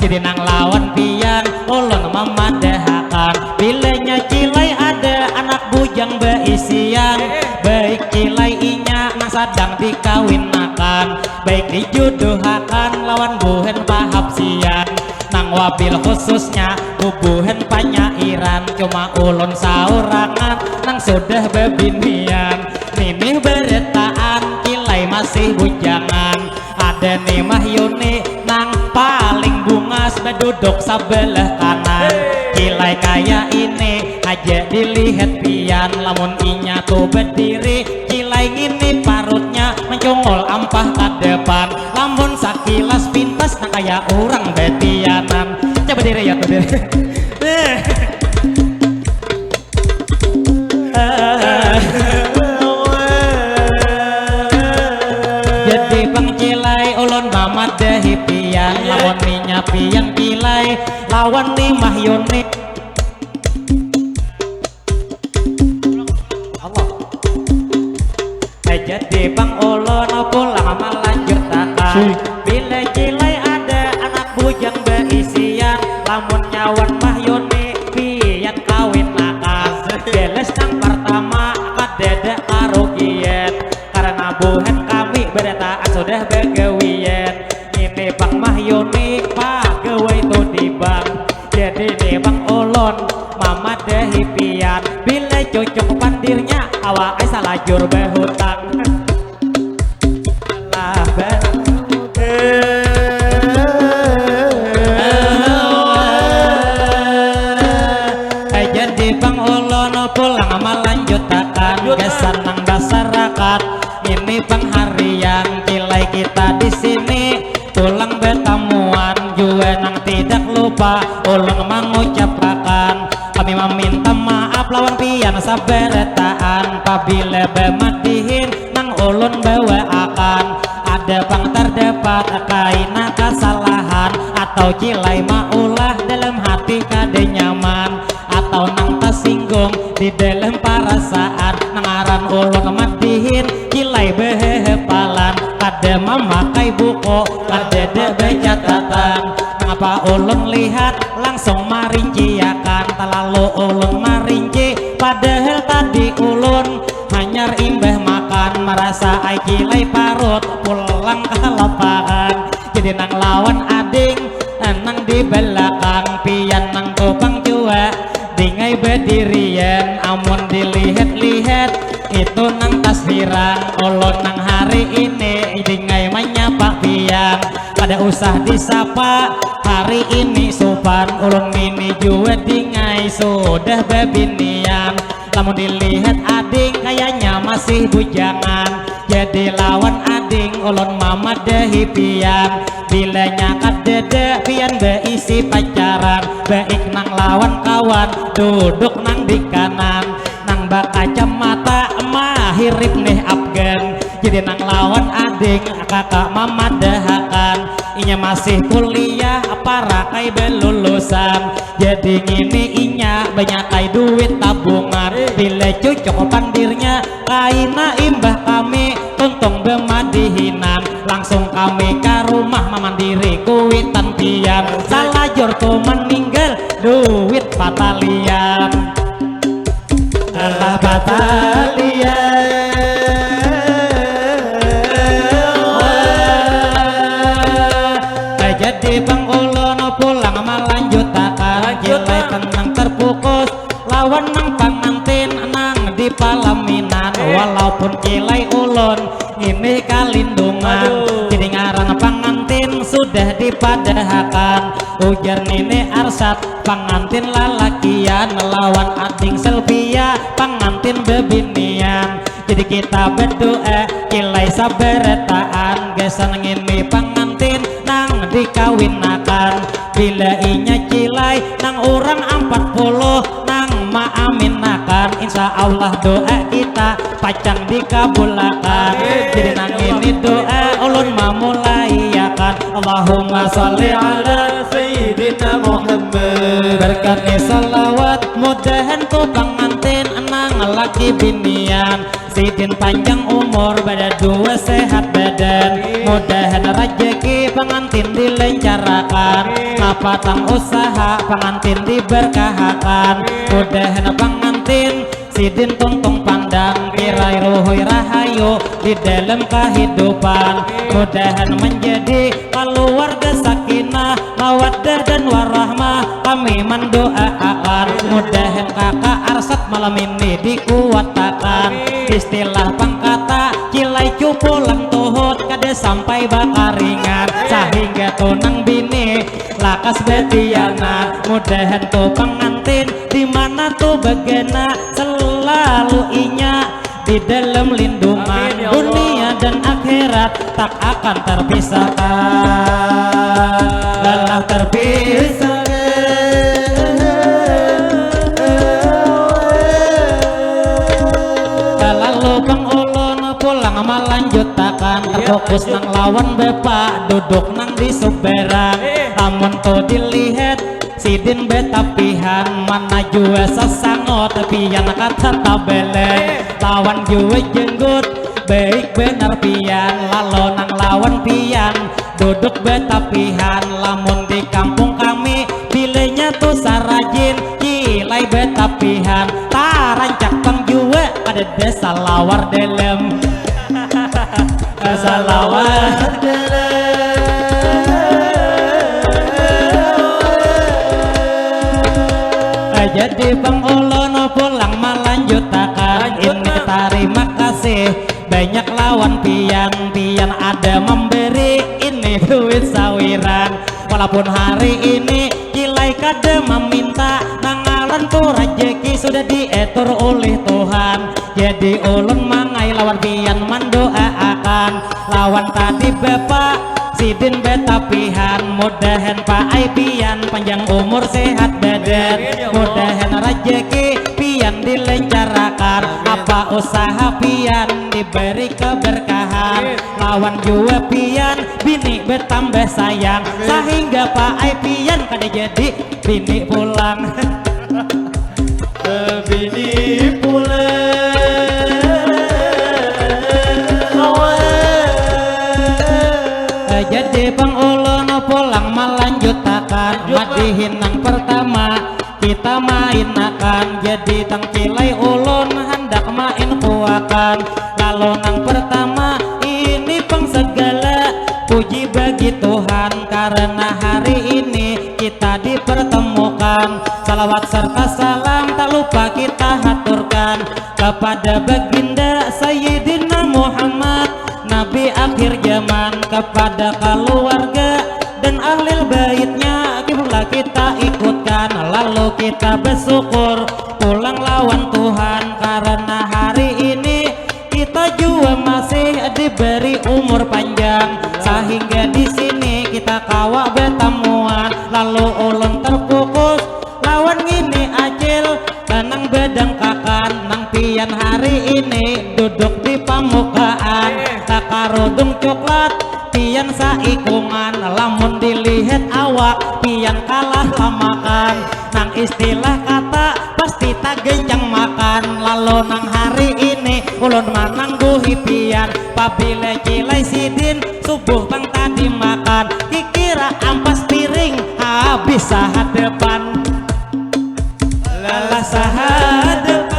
jadi nang lawan pian ulun memadahakan bilanya cilai ada anak bujang beisian baik cilai inya nang sadang dikawinakan baik dijodohakan lawan buhen pahapsian nang wabil khususnya bubuhen panyairan cuma ulun saurangan nang sudah bebinian mimih beretaan cilai masih bujangan ada nih Mahyuni nang paling bungas berduduk sebelah kanan cilai kayak ini aja dilihat pian lamun inya tuh berdiri cilai ngini parutnya mencongol ampah ke depan lamun sakilas pintas nang kayak orang betianan coba diri ya tuh diri jadi bang cilai ulun mamadahi pian lawan ninya pian cilai lawan ni Mahyuni Allah jadi bang ulun pulang melanjutakan bila cilai ada anak bujang beisian lamun nyawan Mahyuni pian kawin nakas beles nang pertama kadeda karugian karena buhen kami beretaan sudah begawian ini bang Mahyuni pagawai tuh di bang jadi nih bang ulun mamadahi pian bila cocok pandirnya awak salajur behutang lah jadi bang ulun pulang melanjutakan gesan nang masyarakat ini pengharian cilai kita di sini pulang bertamuan juga nang tidak lupa ulun mengucapkan kami meminta maaf lawan pian saberetaan apabila bemadihin nang ulun bawa akan ada pang terdapat kaina kesalahan atau cilai maulah dalam hati kade nyaman atau nang tersinggung di dalam perasaan nangaran ulun madihin cilai behepalan kada memakai buku kada baca catatan ngapa ulun lihat langsung marinciakan terlalu ulun marinci padahal tadi ulun hanya imbah makan merasa ai cilai parut pulang ke lapangan jadi nang lawan ading nang di belakang pian nang topang jua dingai berdirian amun dilihat-lihat itu nang tasbiran ulun nang hari ini dingai menyapa pian pada usah disapa hari ini sopan ulun ini juga dingai sudah bebinian lamun dilihat ading kayaknya masih bujangan jadi lawan ading ulun mamadahi pian bilanya kadede pian beisi pacaran baik nang lawan kawan duduk nang di kanan nang bak kacamata mahirip nih Afgan jadi nang lawan ading kakak mamadahakan inya masih kuliah apa rakai belulusan jadi ngini inya banyak kai duit tabungan bila cocok pandirnya kaina imbah kami tuntung bemadihinan langsung kami ke rumah mamandiri kuitan pian salajur tuh meninggal duit patalian alah patalian jadi bang ulun pulang melanjutakan cilai tenang terfokus lawan nang pangantin nang di palaminan walaupun cilai ulun ini kalindungan jadi ngaran pangantin sudah dipadahakan ujar nini arsat pangantin lalakian lawan ading Selvia pangantin bebinian jadi kita berdoa cilai saberetaan gesan ngini pangantin nang dikawinakan bila inya cilai nang orang 40 nang maaminakan insya Allah doa kita pacang dikabulakan jadi nang ini doa ulun mamulai yakan Allahumma sholli ala sayyidina Muhammad berkatnya salawat mudahan ku pangantin nang laki binian sidin panjang umur pada dua sehat badan mudahan rejeki pengantin dilencarakan patang usaha pengantin diberkahakan mudahan pengantin sidin tungtung pandang kirai ruhui rahayu di dalam kehidupan mudahan menjadi keluarga sakinah mawaddah dan warahmah kami mendoakan mudahan kakak arsat malam ini dikuatakan istilah pangkata cilai cupulan tuhut kada sampai bakaringan sehingga tunang bini lakas betiana mudahan tuh pengantin dimana tuh bagena selalu inya di dalam lindungan dunia dan akhirat tak akan terpisahkan lelah terpisah lalu bang ulun pulang melanjutakan terfokus nang lawan bepa duduk nang di suberang namun tuh dilihat sidin betapihan mana jua sasangot pian kata tabeleng lawan jua jenggut baik benar pian lalu nang lawan pian duduk betapihan lamun di kampung kami bilenya tuh sarajin kilai betapihan tarancak bang jua pada desa lawar delem desa lawar delem jadi bang ulun pulang melanjutakan ini terima kasih banyak lawan pian ada memberi ini duit sawiran walaupun hari ini kilai kada meminta nangalan tuh rejeki sudah diatur oleh Tuhan jadi ulun mangai lawan pian mendoakan lawan tadi bapak sidin betapihan mudahan Pak Aipian panjang umur sehat badan mudahan rejeki pian dilencarakan apa usaha pian diberi keberkahan lawan jua pian bini bertambah sayang sehingga Pak Aipian kada jadi bini pulang bini pulang jadi bang ulun pulang melanjutakan madihin nang pertama kita main akan jadi tangkilai ulun hendak main kuakan lalu nang pertama ini pang segala puji bagi Tuhan karena hari ini kita dipertemukan salawat serta salam tak lupa kita haturkan kepada baginda Sayyidina Muhammad Nabi akhir zaman kepada keluarga dan ahli baitnya pula kita ikutkan lalu kita bersyukur pulang lawan Tuhan karena hari ini kita juga masih diberi umur panjang sehingga di sini kita kawa bertemuan lalu ulun terfokus lawan ini acil tenang bedang kakan nang pian hari ini duduk di pamukaan karodung coklat pian saikungan lamun dilihat awak pian kalah lamakan nang istilah kata pasti tak genjang makan lalu nang hari ini ulun manangguhi pian pabila cilai sidin subuh bang tadi makan kikira ampas piring habis sahat depan lelah sahat depan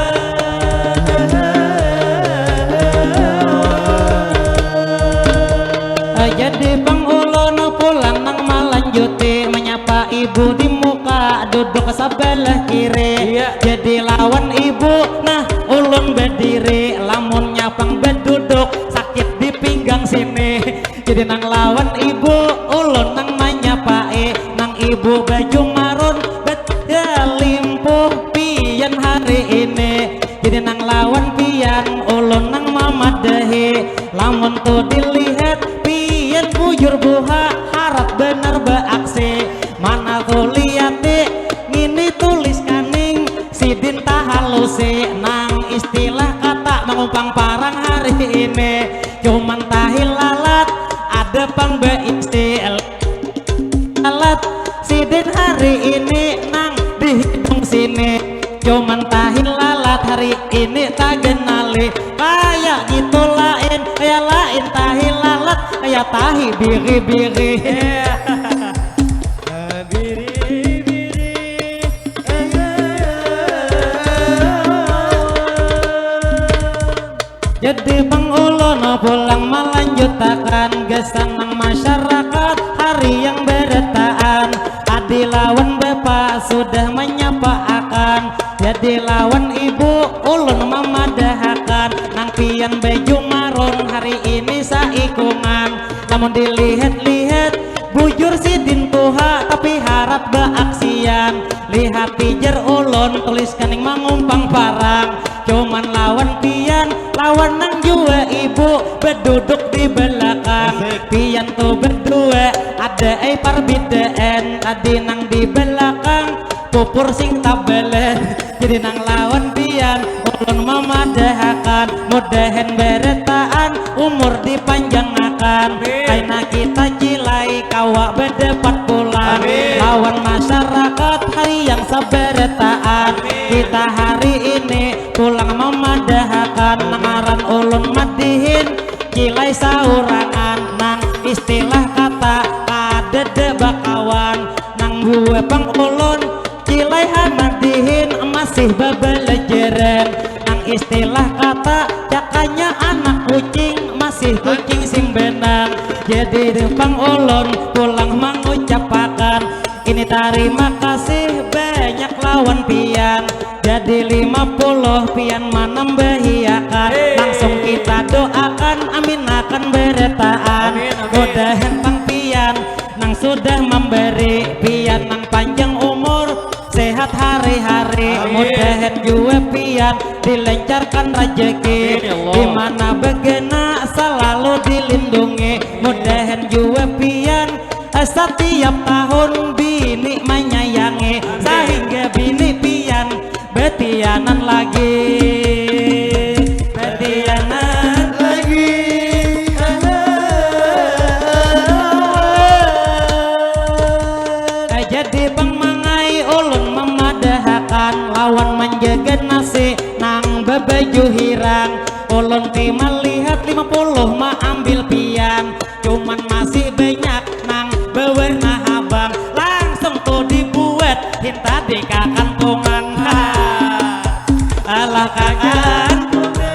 jadi bang ulun pulang nang melanjuti menyapa ibu di muka duduk sebelah kiri jadi lawan ibu nah ulun berdiri lamun nyapang berduduk sakit di pinggang sini jadi nang lawan ibu ulun nang menyapai nang ibu baju marun limpuh pian hari ini jadi nang lawan pian ulun nang mamadahi lamun tuh dilihat pian bujur buha harap bener beaksi mana tuh liati ngini tulis kaning sidin tahalusi nang istilah kata mengumpang parang hari ini cuman tahil lalat ada pang beistilah alat sidin hari ini nang di hidung sini cuman tahin lalat hari ini tak genali kayak gitu lain kayak lain tahin lalat kayak tahi biri-biri biri jadi Bang Ulun pulang melanjutkan gesan nang masyarakat hari yang beretaan adi lawan bapak sudah menyapa akan jadi lawan ibu ulun memadahkan nang pian baju maron hari ini saikungan namun dilihat-lihat bujur si dintuha tapi harap beaksian lihat pijer ulun tuliskan yang mengumpang parang cuman lawan pian lawan nang jua ibu berduduk di belakang pian tuh berdua ada parbidaan tadi nang di belakang pupur sing tabelen jadi nang lawan pian ulun memadahkan mudahan beretaan umur dipanjangkan karena kita cilai kawa berdebat pulang lawan masyarakat hari yang seberetaan kita hari ini pulang memadahkan nangaran ulun madihin cilai saurangan nang istilah kata kadede bakawan nang gue Bang Ulun cilai hamadihin masih babelejeren nang istilah kata cakanya anak kucing masih kucing sing benang jadi Bang Ulun pulang mengucapkan ini terima kasih banyak lawan pian jadi 50 pian menambahiakan langsung kita doakan amin akan beretaan mudahan Bang pian nang sudah memberi pian nang panjang umur sehat hari-hari mudahan juga pian dilancarkan rezeki dimana begena selalu dilindungi mudahan juga pian setiap tahun bini menyayangi sehingga bini pian betianan lagi betianan lagi jadi Bang Mangai ulun memadahkan lawan menjaga nasi nang bebaju hirang ulun terima lihat 50 ma ambil pian cuman masih banyak nang bewarna habang langsung tuh dibuat hinta di kakantungan alah kakantungan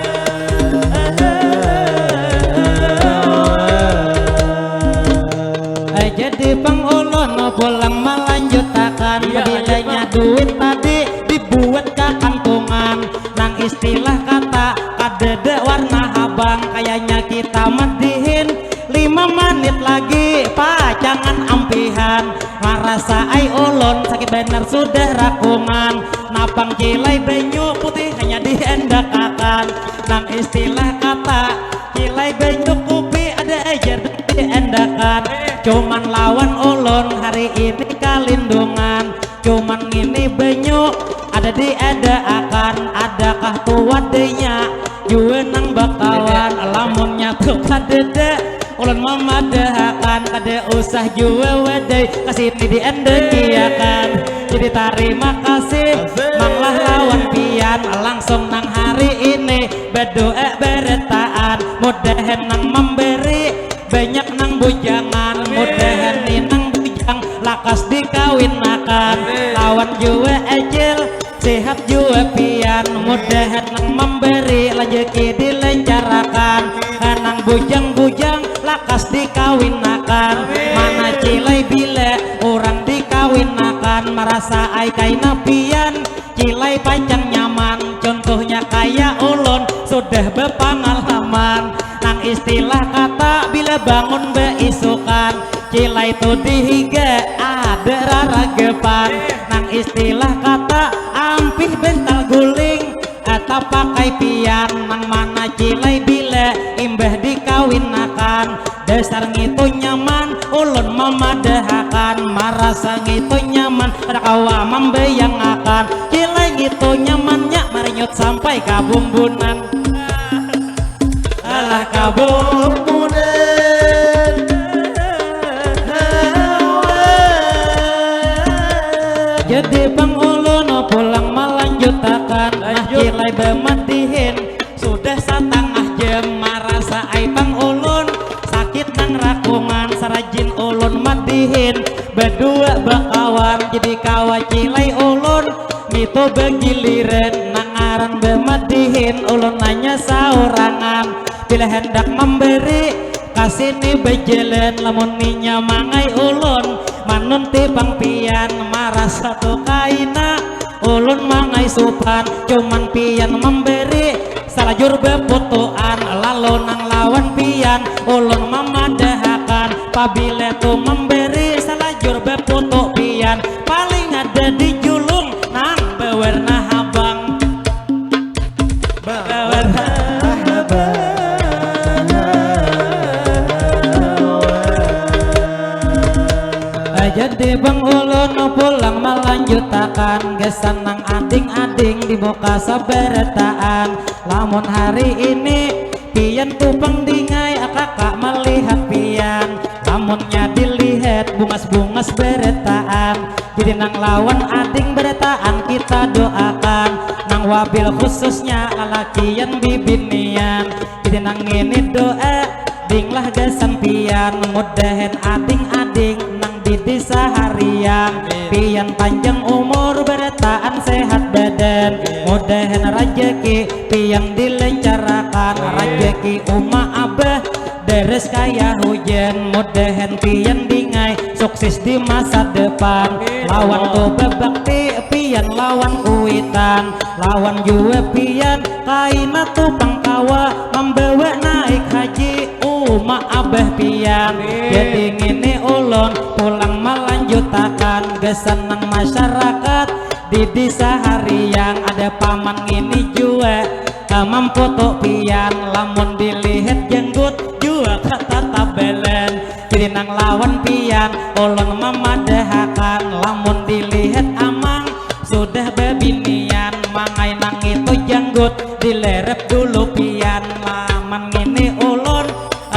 jadi Bang Ulun pulang melanjutkan bilanya duit tadi dibuat kakantungan nang istilah kata kadede warna habang kayaknya kita madihin 5 menit lagi pacangan ampihan merasa ai ulun sakit bener sudah rakungan napang cilai benyu putih hanya diendakakan nang istilah kata cilai benyu kupi ada aja diendakan cuman lawan ulun hari ini kalindungan cuman ini benyu ada diedaakan adakah tuwadenya juga nang bakawan lamunnya tuh kadede ulun memadahkan kada usah jua wadai kasih ini diendekiakan jadi terima kasih manglah lawan pian langsung nang hari ini berdoa beretaan mudahan nang memberi banyak nang bujangan mudahan ni nang bujang lakas dikawinakan lawan jua ejel sehat jua pian mudahan nang memberi rezeki dilencarakan nang bujang-bujang lakas dikawinakan mana cilai bila orang dikawinakan merasa ai kaina pian cilai pancang nyaman contohnya kayak ulun sudah berpengalaman nang istilah kata bila bangun beisukan cilai itu dihiga ada raragepan nang istilah kata ampih bental guling atau pakai pian nang mana cilai bila imbah dikawinakan dasar ngitu nyaman ulun memadahkan merasa ngitu nyaman rakawa membayangakan cilai ngitu nyamannya marinyut sampai kabumbunan alah kabumbunan jadi Bang Ulun pulang melanjutkan cilai bematihin sudah setengah jam merasa ai Bang Ulun sakit nang rakungan sarajin ulun matihin berdua bakawan jadi kawa cilai ulun gitu begiliran nangaran bematihin ulun nanya saurangan bila hendak memberi kasih ni bejelen lamun ninya mangai ulun manun tipang pian marah satu kaina ulun mangai supan cuman pian memberi salajur beputuan lalu nang lawan pian ulun memadahakan pabila tu memberi salajur beputu pian paling ada di julung nang bewarna habang bewarna habang. Jadi bang ulun pulang melanjutakan gesanang ading-ading di muka saberetaan lamun hari ini pian tupang dingai kakak melihat pian lamunnya dilihat bungas-bungas beretaan jadi nang lawan ading beretaan kita doakan nang wabil khususnya lalakian bibinian jadi nang ini doa dinglah gesan pian mudahan ading-ading di seharian pian panjang umur beretaan sehat badan mudahan rajeki pian dilencarakan rajeki umma abah deres kaya hujan mudahan pian dingai sukses di masa depan lawan tu bebakti pian lawan uitan lawan jua pian kaina tu pangkawa membawa naik haji umma abah pian jadi ngini ulun pulang melanjutakan gesanang masyarakat di desa harian ada paman ini juga mampu tok pian lamun dilihat jenggut juga kata tabelen jadi nang lawan pian ulun memadahakan lamun dilihat amang sudah bebinian mangai nang itu jenggut dilerep dulu pian laman ini ulun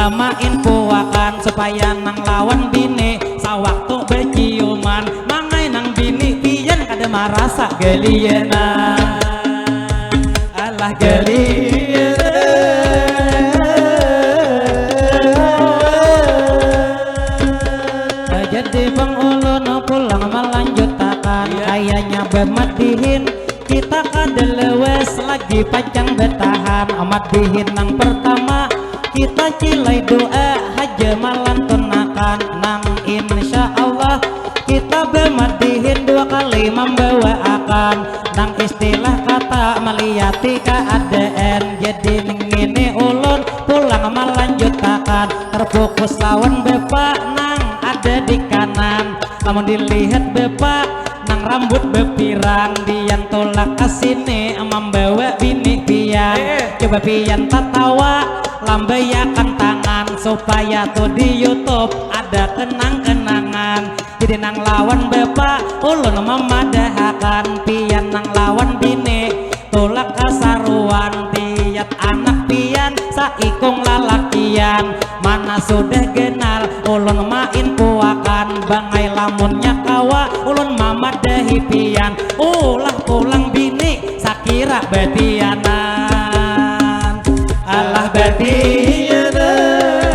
main puakan supaya nang lawan bini sawaktu beciuman mangai nang bini pian kada marasa gelienan alah gelienan jadi bang ulun pulang melanjutakan kayaknya bemadihin kita kada lewes lagi panjang bertahan amat dihin nang pertama kita cilai doa haja malan tunakan nang insya Allah kita bemadihin dua kali membawa akan nang istilah kata meliati keadaan jadi ngini ulun pulang melanjutakan terfokus lawan bepa nang ada di kanan namun dilihat bepa nang rambut bepirang dian tolak kesini membawa bini pian coba pian tatawa lambayakan tangan supaya tuh di YouTube ada kenang-kenangan jadi nang lawan bapak ulun memadahakan pian nang lawan bini tolak kasaruan tiat anak pian saikung lalakian mana sudah genal ulun main puakan bangai lamunnya kawa ulun mamadahi pian ulah pulang bini sakira betianan alah betianan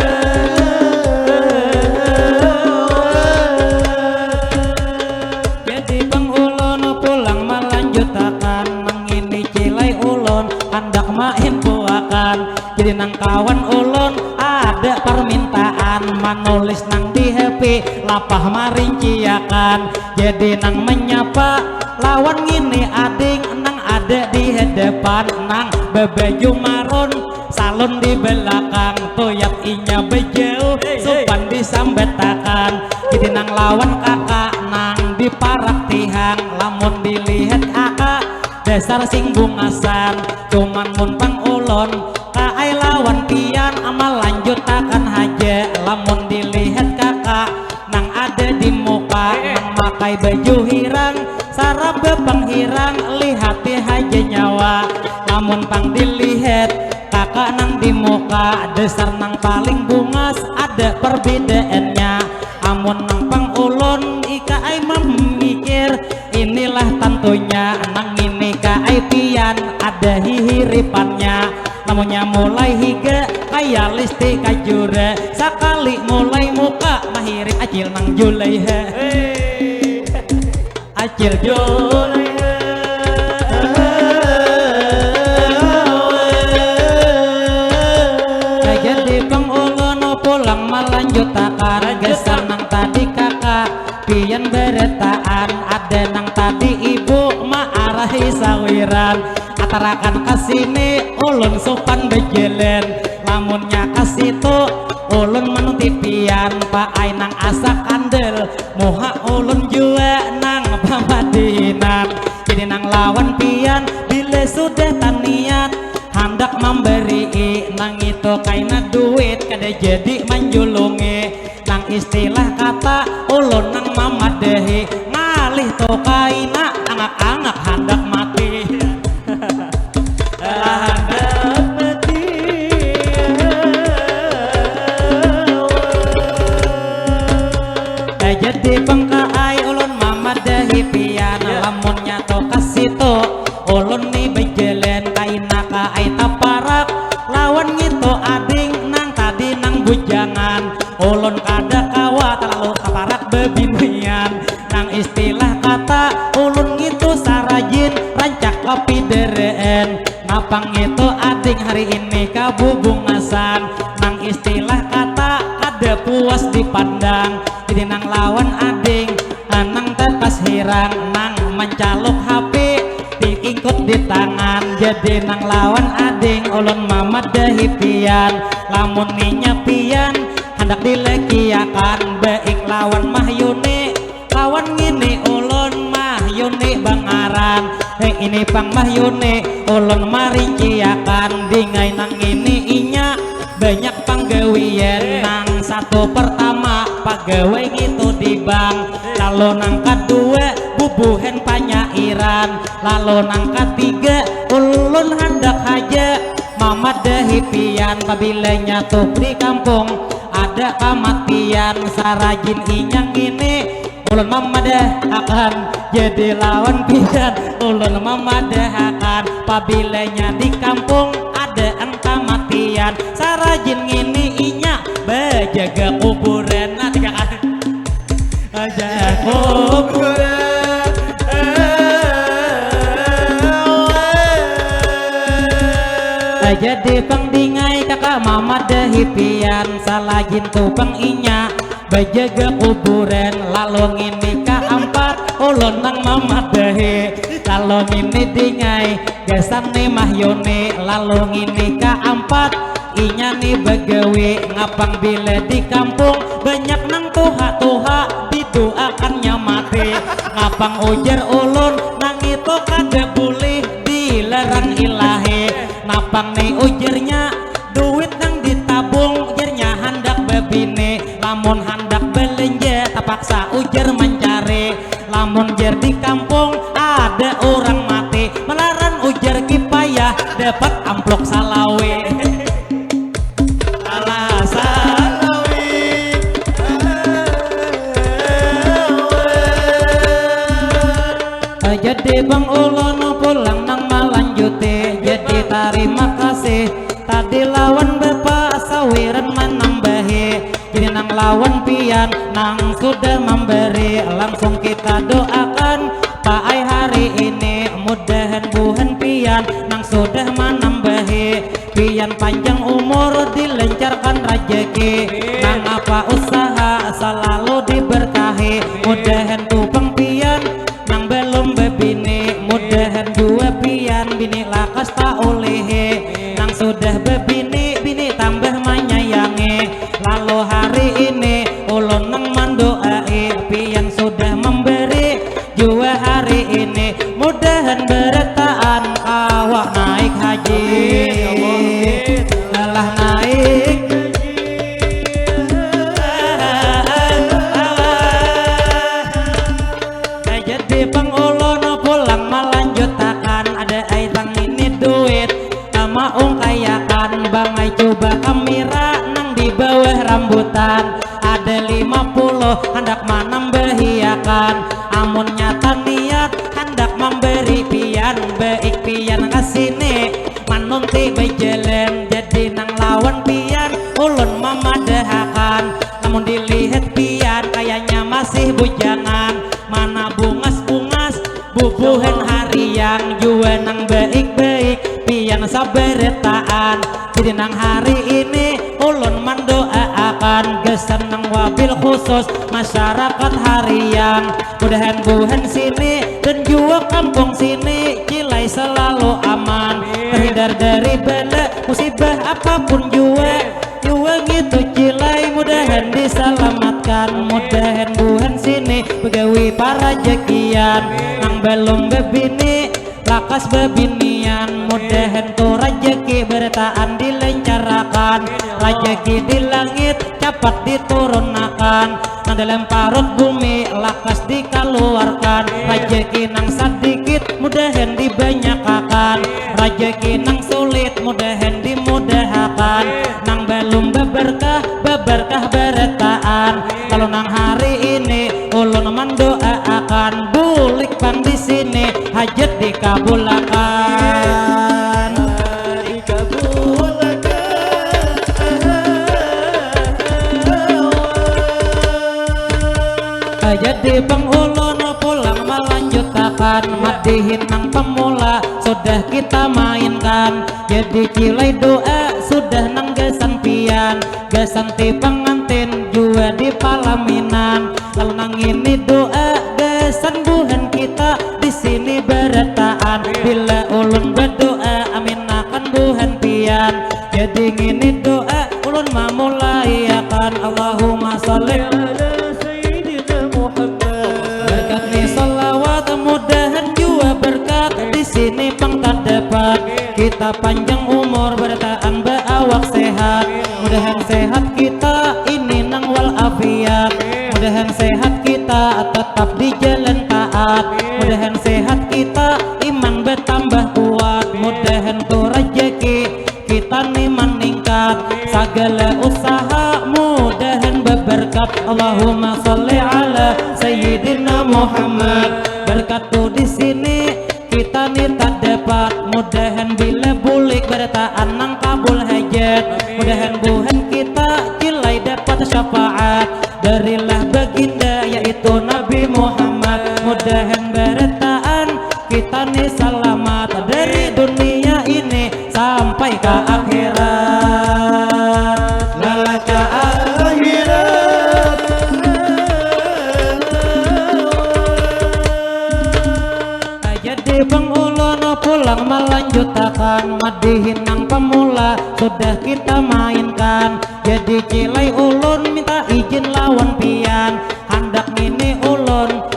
jadi bang ulun pulang melanjutakan mengini cilai ulun hendak main puakan jadi nang kawan ulun ada permintaan menulis nang di HP lapah marinciakan jadi nang menyapa lawan ngini ading nang ada di hadapan nang bebeju marun salon di belakang toyat inya bejeu sopan disambetakan jadi nang lawan kakak nang di parak tihang lamun dilihat kakak dasar sing bungasan cuman mun pang ulun kaai lawan pian amal lanjutakan haja lamun dilihat kakak nang ada di muka nang makai baju hirang sarap bepang hirang lihati haja nyawa lamun pang dilihat kakak nang di muka dasar nang paling bungas ada perbedaannya amun nang pang ulun ika ai memikir inilah tentunya nang ini kaai pian ada hihiripannya namunnya mulai higa kaya listi kajura sakali mulai muka mahirin acil nang julaiha acil julaiha beretaan ada nang tadi ibu maarahi sawiran atarakan kasini ulun sopan bejelen lamunnya kasitu ulun menutipian paai nang asa kandel moha ulun jua nang pamadinan jadi nang lawan pian bila sudah tanian hendak memberi nang itu kaina duit kada jadi menjulungi nang istilah kata ulun nang mamadehi ngalih to kaina angak-angak hendak mati hendak mati jadi pengkaai ulun mamadehi pian lamunnya to kasito ulun ni bejelen kaina kaai taparak lawan ngito ading nang tadi nang bujangan ulun kada kawa terlalu taparak bebinian nang istilah kata ulun ngito sarajin rancak kopi dereen napang itu ading hari ini kabubungasan nang istilah kata kada puas dipandang jadi nang lawan ading nang tepas hirang nang mencaluk HP diikut di tangan jadi nang lawan ading ulun mamadahi pian lamun ninya pian hendak dilekiakan baik lawan mahyuni lawan ngini ulun mahyuni bangaran ini pang mahyuni ulun marinciakan dingai nang ini inya banyak panggawian nang satu pertama pegawai gitu di bank lalu nang kedua bubuhen panyairan lalu nang ketiga ulun hendak aja mamadahi pian apabila nyatu di kampung ada kematian sarajin inyang ini ulun mamadah akan jadi lawan pian ulun mamadah akan apabila di kampung ada kematian sarajin ini inya bejaga kuburan tiga kali aja kuburan jadi pangdingai kakak mamadahi pian salajin tu pang inya bejaga kuburan lalu ngini keempat ulun nang mamadahi lalu ngini dingai gesan nih mahyoni lalu ngini keempat inya nih begawi ngapang bila di kampung banyak nang tuha-tuha didoakannya mati ngapang ujar ulun nang itu kada boleh dilarang ilahi napang nih ujarnya duit nang ditabung ujarnya hendak bebini lamun hendak belanja terpaksa ujar mencari lamun jar di kampung ada orang mati melaran ujar kipayah dapat amplok salawe jadi bang ulun pulang nang malanjuti jadi terima kasih tadi lawan bapak sawiran menambahi jadi nang lawan pian nang sudah memberi langsung kita doakan paai hari ini mudahan buhan pian nang sudah menambahi pian panjang umur dilancarkan rezeki nang apa usaha selalu diberkahi mudahan tupang pian nang belum bebini mudahan dua pian bini lakas tak oleh nang sudah bebini bini tambah menyayangi lalu hari ini ulun nang mendoai pian sudah memberi jua hari ini mudahan beretaan awak naik haji alah naik jadi pengulun pulang melanjutkan ada aitang ini duit sama ungkayakan bangai coba kamera nang di bawah rambutan ada 50 hendak menambahiakan amun nyata niat hendak memberi pian baik pian kasini manunti bejelen jadi nang lawan pian ulun memadahakan namun dilihat pian kayaknya masih bujangan mana bungas-bungas bubuhan harian jua nang baik-baik pian saberetaan jadi nang hari ini ulun mendoakan gesan nang wabil khusus masyarakat hari harian mudahan buhan sini dan juga kampung sini Cilai selalu aman terhindar dari bala musibah apapun juga gitu Cilai mudahan diselamatkan mudahan buhan sini begawi para jekian nang belum bebini lakas bebinian mudahan tu rajeki bertaan dilencarakan rajeki di langit cepat diturunkan nang dalam parut bumi lakas dikeluarkan rajeki nang sedikit mudahan dibanyakakan rajeki nang sulit mudahan dimudahkan nang belum beberkah bertaan kalau nang hari ini ulun mendoakan bulik pang di sini hajat dikabulkan jadi bang ulun pulang melanjutkan madihin nang pemula sudah kita mainkan jadi Cilai doa sudah nang gasan pian gasan ti pengantin juga di palaminan lalu nang ini doa gasan buhan kita di sini bertaan bila ulun berdoa amin akan buhan pian jadi ini doa ulun memulai akan Allahumma sholli ala sayyidina Muhammad berkat ni salawat mudahan juga berkat di sini pangkat dapat kita panjang umur bertaan berawak sehat mudahan sehat kita ini nang walafiat mudahan sehat kita tetap di jalan taat mudahan sehat kita iman bertambah kuat mudahan tu rejeki kita nih meningkat segala usaha mudahan berberkat Allahumma sholli ala sayyidina Muhammad berkat tu di sini kita nih tak dapat mudahan bila bulik bertaan nang kabul hajat mudahan buhan kita Cilai dapat syafaat darilah baginda yaitu Nabi Muhammad mudahan bertaan kita nih selamat dari dunia ini sampai ke akhirat lalaka akhirat jadi bang ulun pulang melanjutkan madihin nang pemula sudah kita mainkan jadi Cilai ulun minta izin lawan pian hendak ini ulun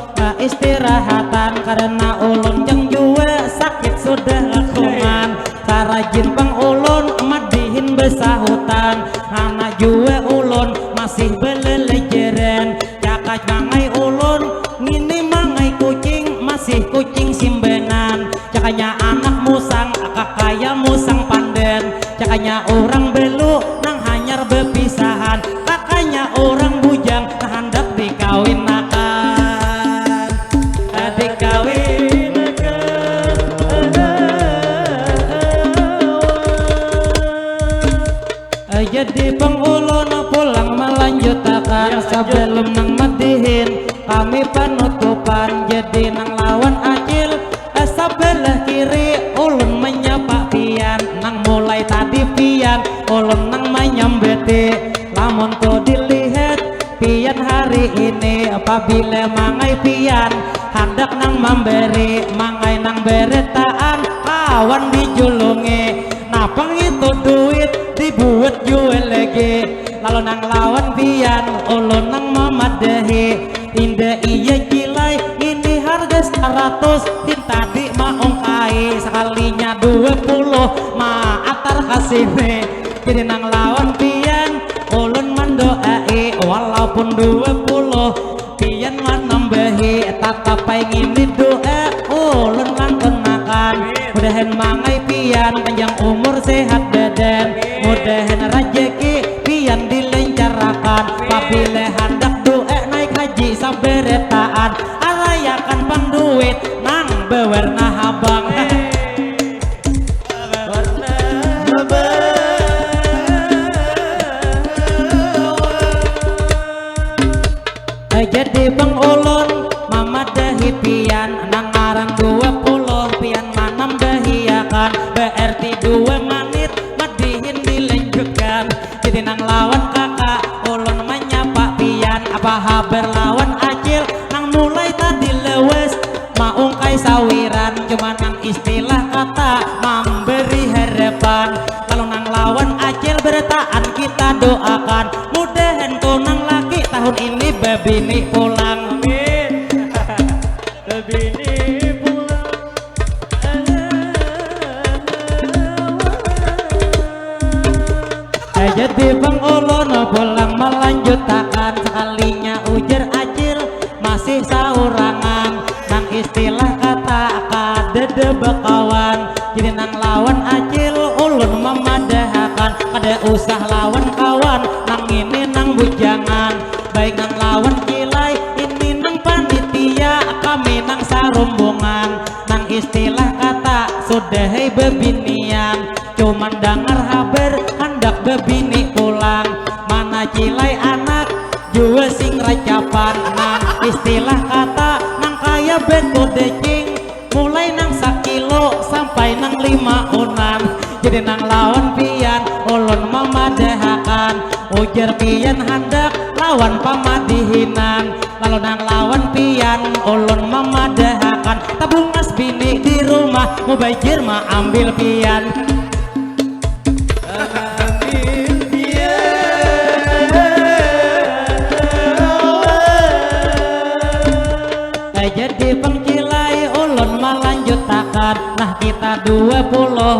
istirahatan karena ulun jeng jua sakit sudah lakungan karajin bang ulun madihin besahutan anak jua ulun masih belelejeran cakaj mangai ulun ngini mangai kucing masih kucing simbenan cakanya anak musang kakaya musang panden cakanya orang belu nang hanyar bepisahan kakanya orang bujang hendak dikawinakan jadi pengulun pulang melanjutkan sebelum nang madihin kami penutupan jadi nang lawan acil sebelah kiri ulun menyapa pian nang mulai tadi pian ulun nang menyambeti lamun tu dilihat pian hari ini apabila mangai pian hendak nang memberi mangai nang beretaan kawan dijulungi napang itu duit dibuat jual lagi lalu nang lawan pian ulun nang memadahi indah iya Cilai ini harga 100 din tadi maungkai sekalinya 20 maatar kasih jadi nang lawan pian ulun mendoai walaupun 20 pian menambahi tetap pengen doa ulun kan kenakan mudahan mangai pian panjang umur sehat badan mudahan rejeki pian dilencarakan apabila hendak doa naik haji saberetaan arayakan pang duit nang bewarna habang jadi bang ulun mamadahi pian nang aran 20 pian manam bahiakan berarti 2 menit madihin dilanjutkan jadi nang lawan kakak ulun menyapa pian apa haber lawan acil bebini pulang. Amin. Bebini pulang. Jadi Bang Ulun pulang melanjutkan sekalinya ujar acil masih saurangan nang istilah kata kadede bekawan jadi nang lawan acil ulun memadahakan kada usah lawan kawan nang ini nang bujangan baik nang lawan kilai ini nang panitia kami nang sarumbungan nang istilah kata sudah bebinian cuman dengar haber hendak bebini pulang mana cilai anak jua sing racapan nang istilah kata nang kaya beto decing mulai nang 1 kilo sampai nang 5 unan jadi nang lawan pian ulun memadahakan ujar pian hendak lawan pamadihinan lalu nang lawan pian ulun memadahakan tabungas bini di rumah mau bajir mah ambil pian. Jadi pengkilai ulun melanjutkan nah kita 20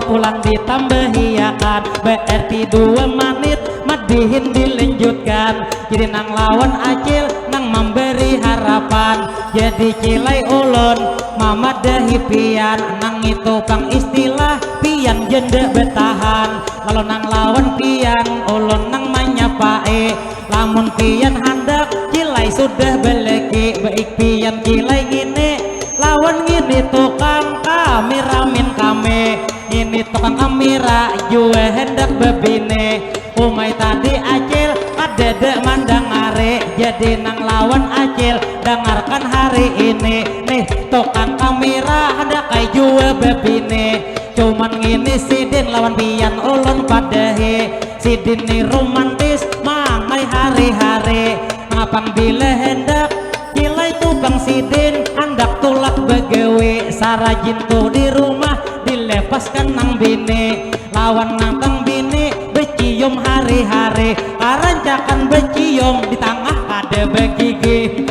pulang ditambahiakan berarti 2 menit madihin dilanjutkan jadi nang lawan acil nang memberi harapan jadi kilai ulun mamadahi pian nang itu pang istilah pian jende betahan lalu nang lawan pian ulun nang manyapae lamun pian hendak kilai sudah beleki baik pian kilai gini lawan gini tukang kameramin kami ini tukang kamera jua hendak bebine umay tadi acil kadede mandang are jadi nang lawan acil dengarkan hari ini nih tukang kamera hendak kai jua bebine cuman gini sidin lawan pian ulun padahi sidin ni romantis mangai hari-hari ngapang bila hendak kilai tukang sidin hendak tulak begewe sarajin tuh di rumah dilepaskan nang bini lawan nang tang bini becium hari-hari karancakan becium di tengah kada begigi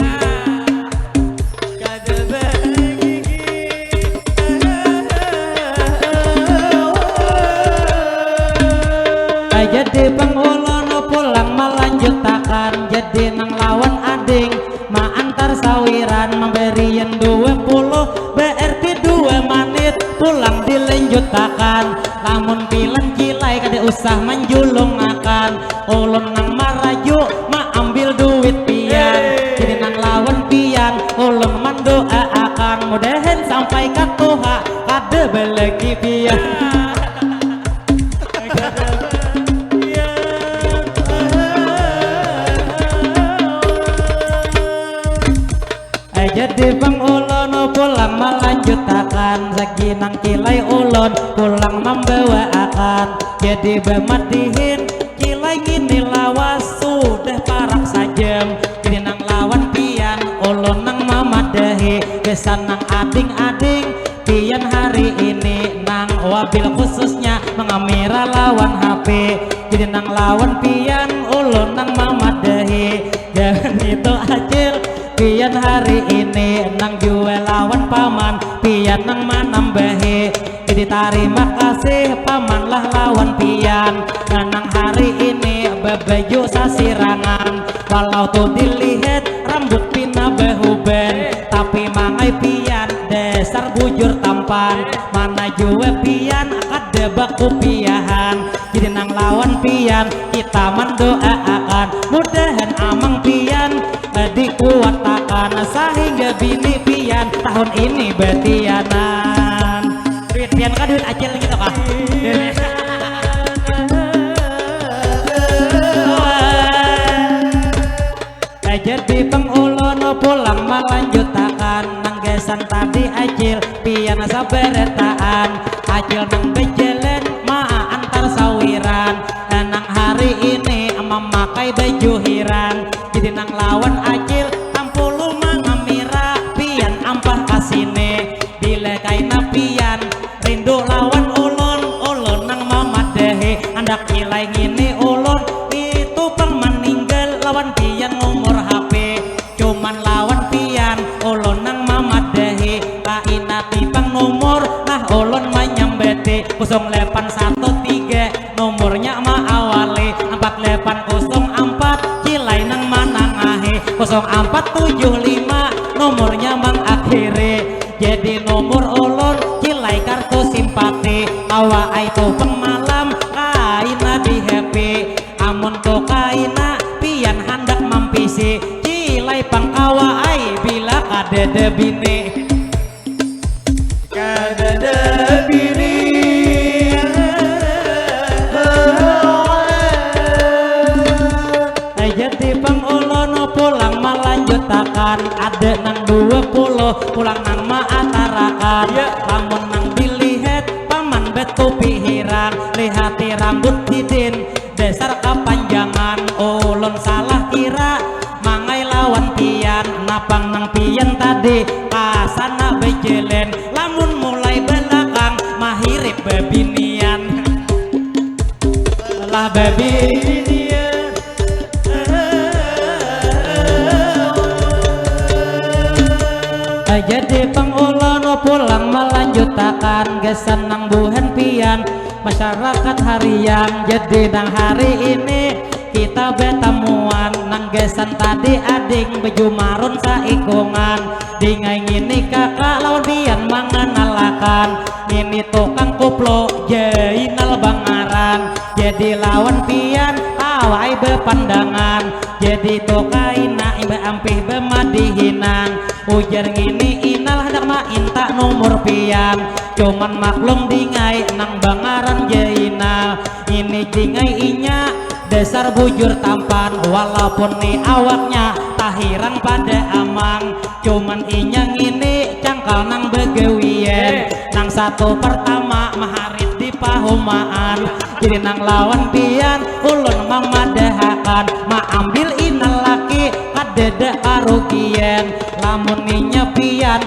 jadi pengulun pulang melanjutkan jadi nang lawan ading ma antar sawiran memberian 20 berarti 2 menit pulang dilanjutkan lamun bilang kilai kada usah menjulung akan ulun nang maraju ma ambil duit pian jadi nang lawan pian ulun mendoa akan mudahan sampai ke Tuhan kada belegi pian. Jadi Bang Ulun pulang melanjutkan lagi nang kilai ulun pulang membawa akan jadi bematihin kilai gini lawas sudah parak sajem jadi nang lawan pian ulun nang mamadahi kesan nang ading-ading pian hari ini nang wabil khususnya mengamira lawan HP jadi nang lawan pian ulun nang mamadahi dan itu acil pian hari ini nang jual lawan paman pian nang manambahi jadi terima kasih paman lah lawan pian nang hari ini bebaju sasirangan walau tuh dilihat rambut pina behuben tapi mangai pian dasar bujur tampan mana jua pian ada baku piahan jadi nang lawan pian kita mendoakan mudahan amang pian dikuatakan sehingga bini pian tahun ini betianan duit pian kan duit acil gitu kah jadi pengulun pulang melanjutkan nang gesan tadi acil pian saberetaan acil nang bejelen ma antar sawiran nang hari ini memakai baju hiran jadi nang lawan acil tampulu mangamira pian ampah kasine dilekaina pian rindu lawan ulun ulun nang mamadahi andak kilai ngini ulun itu pang meninggal lawan pian umur HP 0813 nomornya ma awali 4804 Cilai nang mana ngahe 0475 nomornya mang akhiri jadi nomor ulun Cilai kartu simpati awa itu pengmalam kaina di happy amun to kaina pian hendak mampisi Cilai pangkawa ai bila kadede bini kadede bini jadi pangulon pulang melanjutakan ada nang 20 pulang nang maatarakan lamun nang dilihat paman betu pihirang lihati rambut didin dasar kepanjangan ulun salah kira mangai lawan pian napang nang pian tadi kasana bejelen lamun mulai belakang mahirip bebinian lah bebinian jadi pangulon pulang melanjutakan gesan nang buhen pian masyarakat harian jadi nang hari ini kita betamuan nang gesan tadi ading baju marun saikungan dingai ngini kakak lawan pian mengenalakan ini tukang koplo jainal bangaran jadi lawan pian awai bepandangan jadi tokaina imba ampih bemadihinang ujar ngini inal hendak ma inta nomor pian cuman maklum dingai nang bangaran jainal ini dingai inya dasar bujur tampan walaupun ni awaknya tahirang pada amang cuman inya ngini cangkal nang begewien nang satu pertama maharit di pahumaan jadi nang lawan pian ulun mamadahakan ma ambil inal laki kadeda karugian lamun ninya pian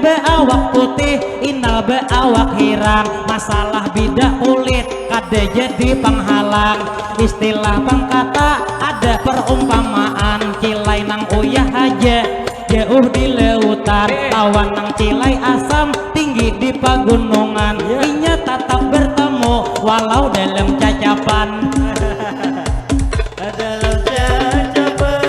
be awak putih inal be awak hirang masalah bidak kulit kade jadi penghalang istilah pangkata ada perumpamaan Cilai nang uyah aja jauh di lautan lawan nang Cilai asam tinggi di pagunungan inya tetap bertemu walau dalam cacapan dalam cacapan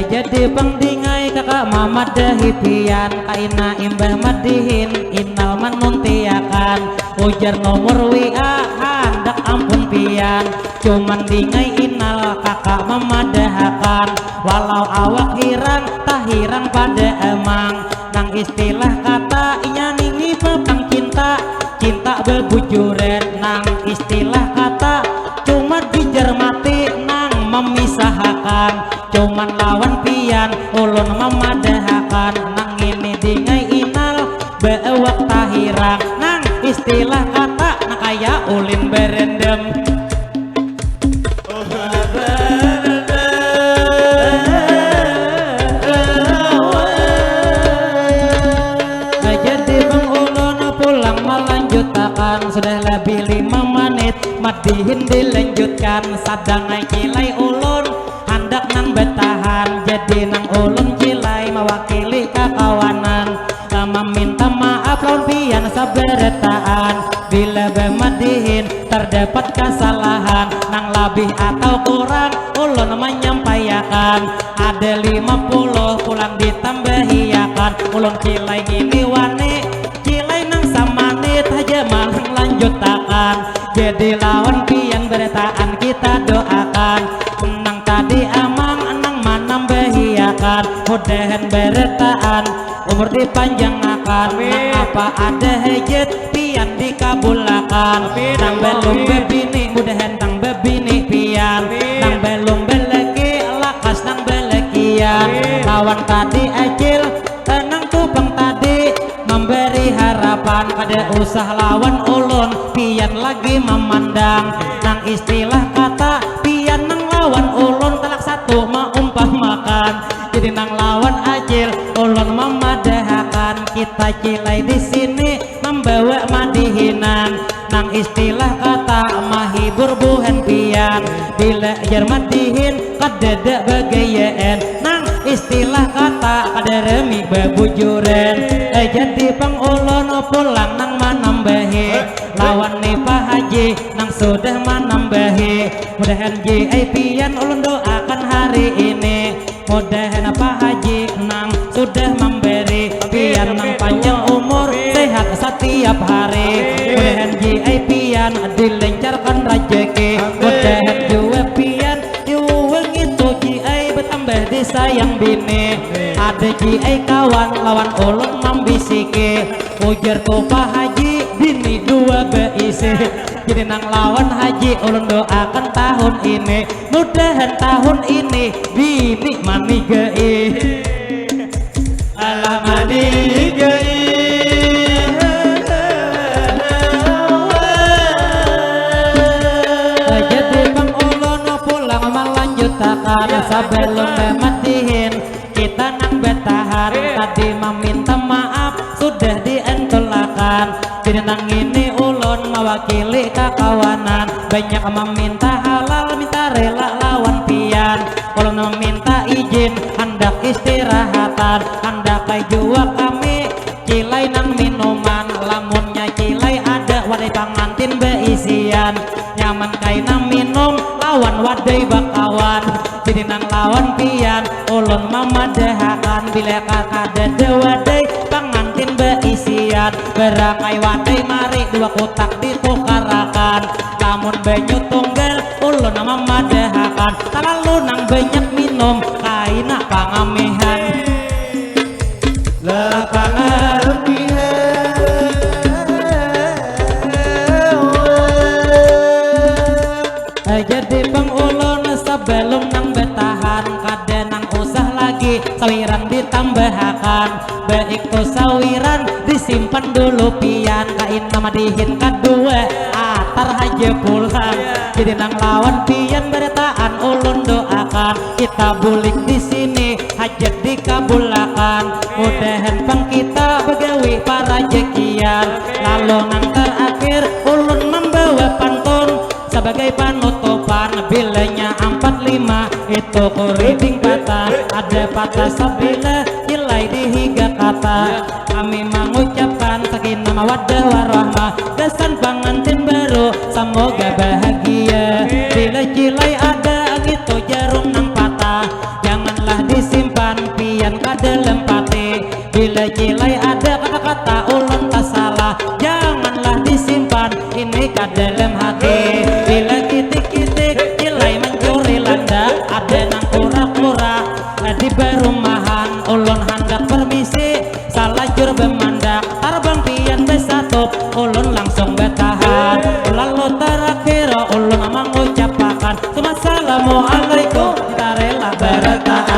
jadi pangdingai kakak mama dahipian kaina imbah madihin inal manuntiakan ujar nomor WA hendak ampun pian cuman dingai inal kakak memadahakan walau awak hirang tahirang pada emang nang istilah kata inya ningi pepang cinta cinta bebujuren nang istilah kata cuma dijermati nang memisahkan cuman lawan pian ulun memadahakan nang ini dingai inal beewak tahirang nang istilah kata nak kaya ulin berendam jadi pengulun pulang melanjutakan sudah lebih 5 menit madihin dilanjutkan sadangai Cilai ulun hendak nang betahan jadi nang ulun Cilai mewakili kakawanan meminta maaf lawan pian saberetaan bila bemadihin terdapat kesalahan nang lebih atau kurang ulun menyampaikan ada 50 pulang ditambahiakan ulun Cilai gini wani Cilai nang samanit aja malang lanjutakan jadi lawan pian beretaan kita doakan nang tadi amang nang manam bahiakan mudahan beretaan umur dipanjangkan nang apa ada hajat pian dikabulakan nang belum bebini mudahan nang bebini pian nang belum beleki lakas nang belekian lawan tadi acil nang tupang tadi memberi harapan kada usah lawan ulun pian lagi memandang nang istilah kata pian nang lawan ulun telak satu maumpamakan jadi nang lawan acil ulun memadahakan kita Cilai di sini membawa madihinan nang istilah kata mahibur buhen pian bila jar madihin kadada bagayaan nang istilah kata kaderemi bebujuren jadi pangulon pulang nang manambahi lawan nih Pak Haji nang sudah manambahi mudahan JIP-an ulun doakan hari ini mudahan Pak Haji nang sudah memberi pian nang panjang umur sehat setiap hari mudahan JIP-an dilancarkan rezeki mudahan juga pian itu GI bertambah disayang bini ada GI kawan lawan ulun membisiki ujar tuh Pak Haji bini dua beisi jadi nang lawan Haji ulun doakan tahun ini mudahan tahun ini bini mani gei alah mani gei jadi bang ulun pulang melanjutkan sebelum mematiin kita nang bertahan tadi meminta maaf sudah dientulakan jadi nang ini ulun mewakili kekawanan banyak meminta halal minta rela lawan pian ulun meminta izin hendak istirahatan hendak jua kami cilai nang minuman lamunnya cilai ada wadai pangantin beisian nyaman kai nang minum lawan wadai bakawan jadi nang lawan pian ulun memadahakan bila kakada wadai pangantin beisian berakai wadai mari dua kotak ditukarakan lamun banyu tunggal ulun memadahakan talalu nang banyak minum kaina pangamihan jadi pengulun sebelum nang bertahan kada nang usah lagi sawiran ditambahkan baik tuh sawiran disimpan dulu pian kain nama dihin kedua atar aja pulang jadi nang lawan pian bertaan ulun doakan kita bulik di sini hajat dikabulakan mudahan pang kita begawi para jekian lalu nang terakhir ulun membawa pantun sebagai panutupan bilanya 45 itu kuriding patah ada patah sabila nilai dihiga kata kami mengucapkan sakinah mawaddah warahmah kesan pengantin baru semoga bahagia bila cilai ada gitu jarum nang patah janganlah disimpan pian kadalem pati bila cilai ada kata-kata ulun tak salah janganlah disimpan ini kadalem hati bila kitik-kitik cilai mencuri landa ada nang kura-kura di berumahan ulun hendak permisi salah jur bemandak tarbang pian besatup ulun langsung bertahan lalu terakhir ulun mengucapkan assalamualaikum kita rela bertahan